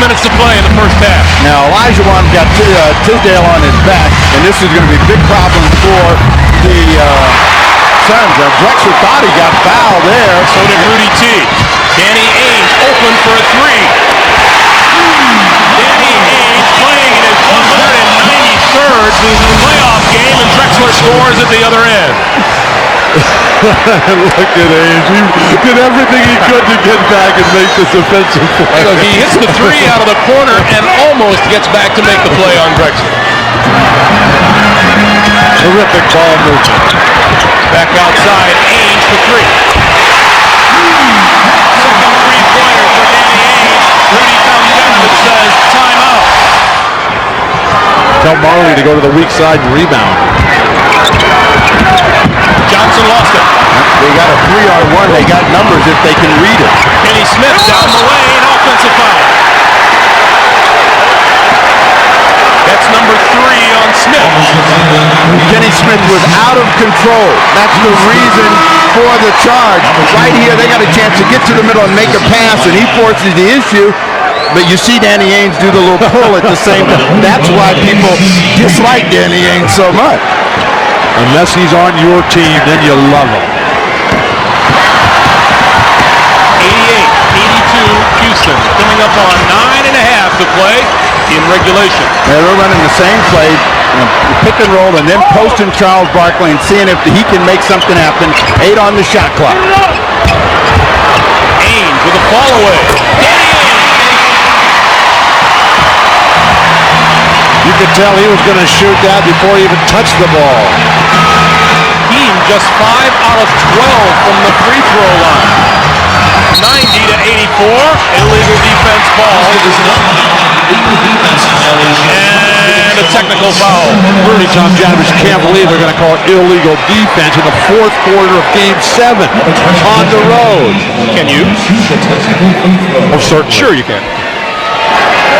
minutes to play in the first half. Now, Olajuwon got Tisdale on his back, and this is going to be a big problem for the Suns. Drexler thought he got fouled there. So did Rudy T. Danny Ainge open for a three. Danny Ainge playing in his 193rd playoff game, and Drexler scores at the other end. Look at Ainge. He did everything he could to get back and make this offensive play. So he hits the three out of the corner and almost gets back to make the play on Drexler. Terrific ball movement. Back outside, Ainge for three. Second three-pointer for Danny Ainge. Rudy comes down and says, timeout. Tell Marley to go to the weak side and rebound. Johnson lost it. They got a 3-on-1. They got numbers if they can read it. Kenny Smith down the lane, offensive foul. That's number 3 on Smith. Kenny Smith was out of control. That's the reason for the charge. Right here, they got a chance to get to the middle and make a pass, and he forces the issue. But you see Danny Ainge do the little pull at the same time. That's why people dislike Danny Ainge so much. Unless he's on your team, then you love him. 88-82 Houston, coming up on 9.5 to play in regulation. They're running the same play, pick and roll, and then posting Charles Barkley and seeing if he can make something happen. 8 on the shot clock. Ainge with a fall away. Danny Ainge. You could tell he was going to shoot that before he even touched the ball. Hakeem just 5 out of 12 from the free throw line. 90-84, illegal defense ball. And a technical foul. Rudy Tomjanovich can't believe they're going to call it illegal defense in the fourth quarter of Game 7 on the road. Can you? Oh, certainly. Sure you can.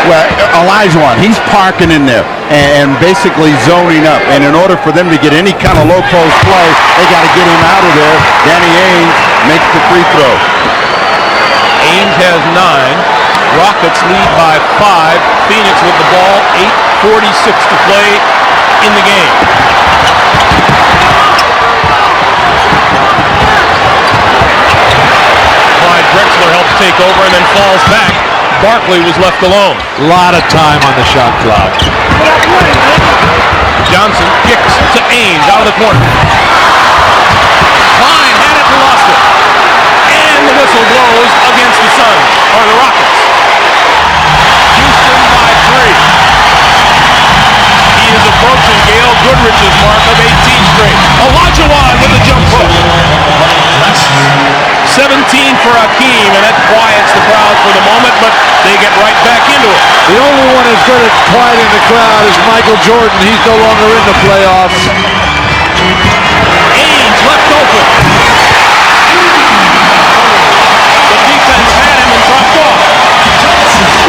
Well, Olajuwon, he's parking in there and basically zoning up. And in order for them to get any kind of low post play, they got to get him out of there. Danny Ainge makes the free throw. Ainge has 9. Rockets lead by 5. Phoenix with the ball. 8:46 to play in the game. Clyde Drexler helps take over and then falls back. Barkley was left alone. A lot of time on the shot clock. Johnson kicks to Ainge out of the corner. Klein had it and lost it. And the whistle blows against the Suns, or the Rockets. Houston by 3. He is approaching Gail Goodrich's mark of 18 straight. Olajuwon with the jump hook. 17 for Hakeem, and that quiets the crowd for the moment, but they get right back into it. The only one who's good at quieting the crowd is Michael Jordan. He's no longer in the playoffs. Ainge left open. The defense had him and dropped off.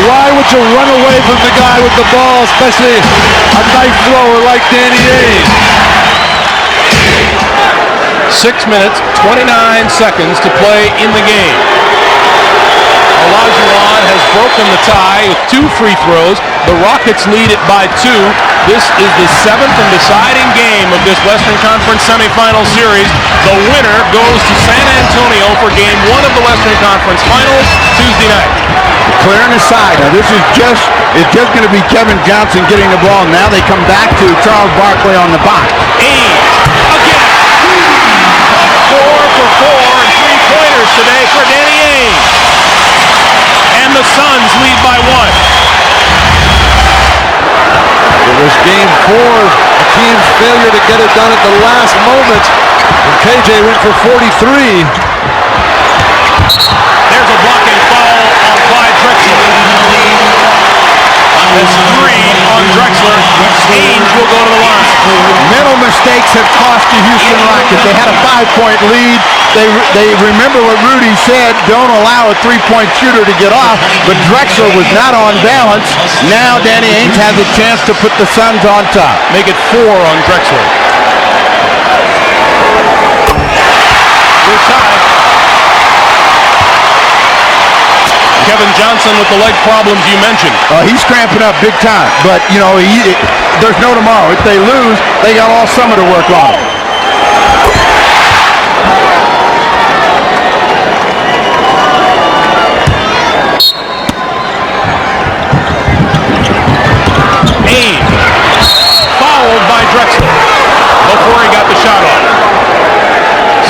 Why would you run away from the guy with the ball, especially a knife thrower like Danny Ainge? 6 minutes, 29 seconds to play in the game. Olajuwon has broken the tie with 2 free throws. The Rockets lead it by 2. This is the 7th and deciding game of this Western Conference Semifinals series. The winner goes to San Antonio for Game 1 of the Western Conference Finals Tuesday night. Clearing the side. Now this is just going to be Kevin Johnson getting the ball. Now they come back to Charles Barkley on the box. Ainge again. 4 for 4 and 3-pointers today for Danny Ainge. And the Suns lead by 1. It was Game 4. Hakeem's failure to get it done at the last moment. And KJ went for 43. There's a blocking foul on Clyde Drexler. That's 3 on Drexler. Ainge will go to the line. Mental mistakes have cost the Houston Rockets. They had a 5-point lead. They remember what Rudy said, don't allow a 3-point shooter to get off, but Drexler was not on balance. Now Danny Ainge has a chance to put the Suns on top. Make it 4 on Drexler. We're tied. Kevin Johnson with the leg problems you mentioned. He's cramping up big time, but, there's no tomorrow. If they lose, they got all summer to work on it. Fouled by Drexler before he got the shot off.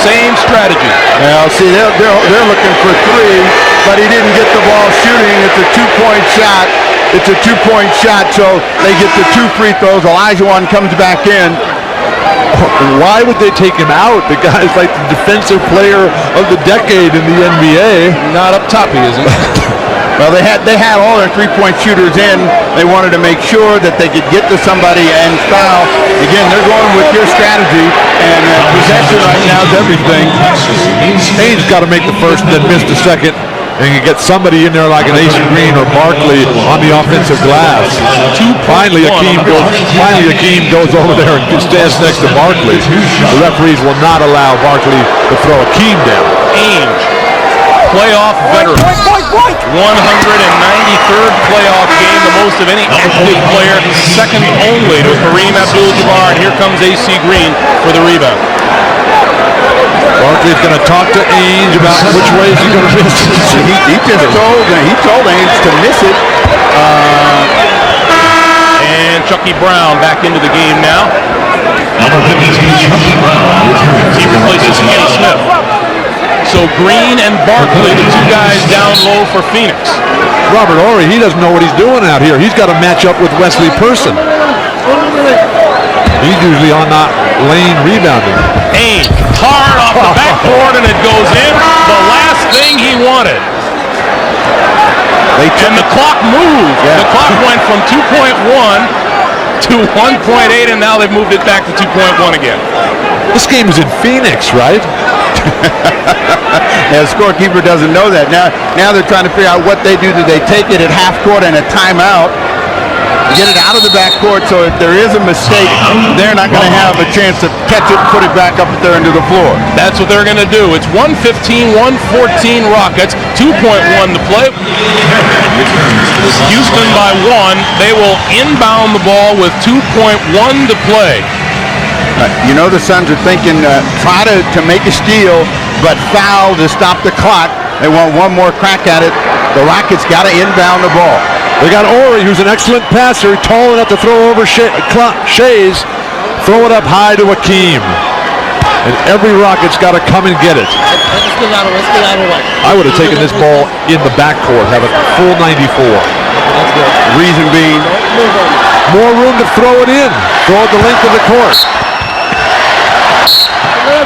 Same strategy. Well, see, they're looking for three, but he didn't get the ball shooting. It's a two-point shot. It's a two-point shot, so they get the 2 free throws. Olajuwon comes back in. Why would they take him out? The guy's like the defensive player of the decade in the NBA. Not up top, he isn't. Well, they had all their three-point shooters in. They wanted to make sure that they could get to somebody and foul. Again, they're going with your strategy, and possession right now is everything. Ainge got to make the first, then missed the second, and you get somebody in there like an Ace Green or Barkley on the offensive glass. Finally, Hakeem goes over there and stands next to Barkley. The referees will not allow Barkley to throw Hakeem down. Ainge, playoff veteran. 193rd playoff game, the most of any active player, second only to Kareem Abdul-Jabbar. And here comes AC Green for the rebound. Barkley's going to talk to Ainge about which way is he going to miss it. He told Ainge to miss it. And Chucky Brown back into the game now. He replaces Kenny Smith. So Green and Barkley, the two guys down low for Phoenix. Robert Horry, he doesn't know what he's doing out here. He's got to match up with Wesley Person. He's usually on that lane rebounding. Ainge, hard off the backboard, and it goes in. The last thing he wanted. And the clock moved. Yeah. The clock went from 2.1 to 1.8, and now they've moved it back to 2.1 again. This game is in Phoenix, right? Yeah, the scorekeeper doesn't know that. Now they're trying to figure out what they do. Do they take it at half court and a timeout? Get it out of the backcourt, so if there is a mistake, they're not going to have a chance to catch it, put it back up there into the floor. That's what they're going to do. It's 115, 114 Rockets, 2.1 to play. Houston by 1. They will inbound the ball with 2.1 to play. The Suns are thinking, try to make a steal, but foul to stop the clock. They want one more crack at it. The Rockets got to inbound the ball. They got Horry, who's an excellent passer, tall enough to throw over Shays. Throw it up high to Hakeem. And every Rocket's got to come and get it. I would have taken this ball in the backcourt, have it full 94. Reason being, more room to throw it in. Throw it the length of the court.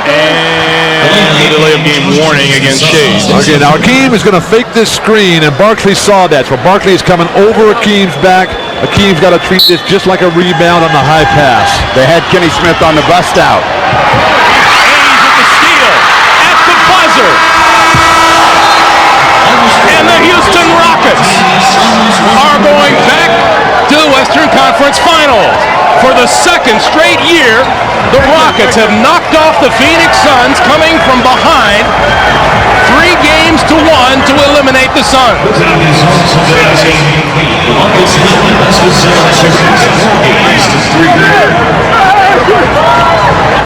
And the delay of game warning against Shays. Okay, now Hakeem is going to fake this screen, and Barkley saw that. So Barkley is coming over Hakeem's back. Hakeem's got to treat this just like a rebound on the high pass. They had Kenny Smith on the bust out. Ainge with the steal at the buzzer. And the Houston Rockets are going back to the Western Conference Finals. For the second straight year, the Rockets have knocked off the Phoenix Suns, coming from behind 3 games to 1 to eliminate the Suns.